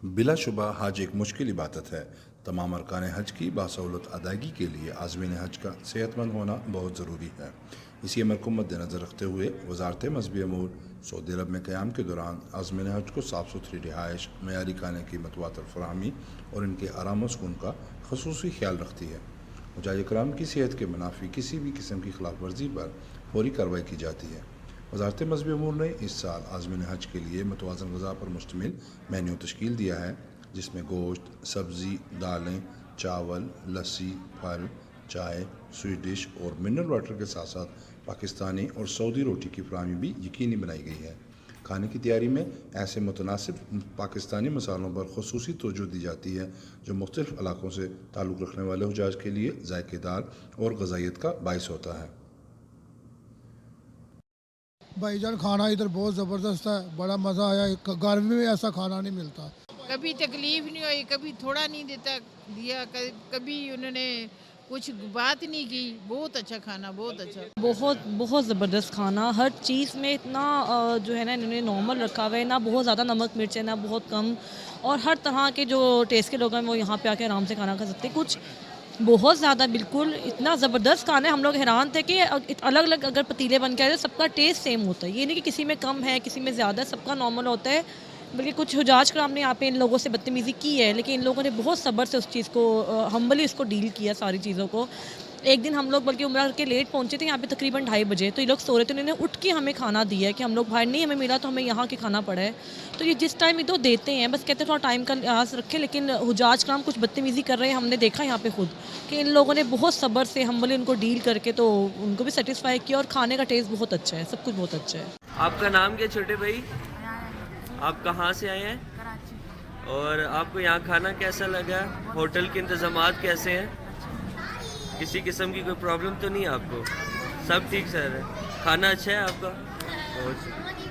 بلا شبہ حج ایک مشکل عبادت ہے۔ تمام ارکان حج کی باسہولت ادائیگی کے لیے عازمین حج کا صحت مند ہونا بہت ضروری ہے۔ اسی عمل کو مد نظر رکھتے ہوئے وزارت مذہبی امور سعودی عرب میں قیام کے دوران عازمین حج کو صاف ستھری رہائش، معیاری کھانے کی متواتر فراہمی اور ان کے آرام و سکون کا خصوصی خیال رکھتی ہے۔ حجاج کرام کی صحت کے منافی کسی بھی قسم کی خلاف ورزی پر فوری کارروائی کی جاتی ہے۔ وزارت مذہبی امور نے اس سال عازمین حج کے لیے متوازن غذا پر مشتمل مینیو تشکیل دیا ہے، جس میں گوشت، سبزی، دالیں، چاول، لسی، پھل، چائے، سویٹ ڈش اور منرل واٹر کے ساتھ ساتھ پاکستانی اور سعودی روٹی کی فراہمی بھی یقینی بنائی گئی ہے۔ کھانے کی تیاری میں ایسے متناسب پاکستانی مصالحوں پر خصوصی توجہ دی جاتی ہے جو مختلف علاقوں سے تعلق رکھنے والے حجاج کے لیے ذائقے دار اور غذائیت کا باعث ہوتا ہے۔ بھائی جان کھانا ادھر بہت زبردست ہے، بڑا مزہ آیا، گرمی میں ایسا کھانا نہیں ملتا۔ کبھی تکلیف نہیں ہوئی، کبھی تھوڑا نہیں دیا، کبھی انہوں نے کچھ بات نہیں کی۔ بہت اچھا کھانا، بہت اچھا، بہت زبردست کھانا، ہر چیز میں اتنا جو ہے نا انہوں نے نارمل رکھا ہوا ہے، نہ بہت زیادہ نمک مرچ ہے نہ بہت کم، اور ہر طرح کے جو ٹیسٹ کے لوگ ہیں وہ یہاں پہ آ کے آرام سے کھانا کھا سکتے ہیں۔ کچھ بہت زیادہ بالکل اتنا زبردست کھانا ہے، ہم لوگ حیران تھے کہ الگ الگ اگر پتیلے بن کے آئے تو سب کا ٹیسٹ سیم ہوتا ہے، یہ نہیں کہ کسی میں کم ہے کسی میں زیادہ ہے، سب کا نارمل ہوتا ہے۔ بلکہ کچھ حجاج کرام نے یہاں پہ ان لوگوں سے بدتمیزی کی ہے، لیکن ان لوگوں نے بہت صبر سے اس چیز کو ہمبلی اس کو ڈیل کیا ساری چیزوں کو۔ ایک دن ہم لوگ بلکہ عمرہ کے لیٹ پہنچے تھے یہاں پہ تقریباً 2:30 بجے، تو یہ لوگ سو رہے تھے، انہوں نے اٹھ کے ہمیں کھانا دیا ہے کہ ہم لوگ باہر نہیں ہمیں ملا تو ہمیں یہاں کے کھانا پڑا ہے۔ تو یہ جس ٹائم ادھر دیتے ہیں بس کہتے ہیں تھوڑا ٹائم کا لحاظ رکھیں، لیکن حجاج کرام کچھ بدتمیزی کر رہے ہیں، ہم نے دیکھا یہاں پہ خود کہ ان لوگوں نے بہت صبر سے ہمبلی ان کو ڈیل کر کے تو ان کو بھی سیٹسفائی کیا، اور کھانے کا ٹیسٹ بہت اچھا ہے، سب کچھ بہت اچھا ہے۔ آپ کا نام کیا چھوٹے بھائی؟ آپ کہاں سے آئے ہیں؟ کراچی۔ اور آپ کو یہاں کھانا کیسا لگا؟ ہوٹل کے انتظامات کیسے ہیں؟ کسی قسم کی کوئی پرابلم تو نہیں ہے آپ کو؟ سب ٹھیک سر ہے؟ کھانا اچھا ہے آپ کا؟ بہت شکریہ۔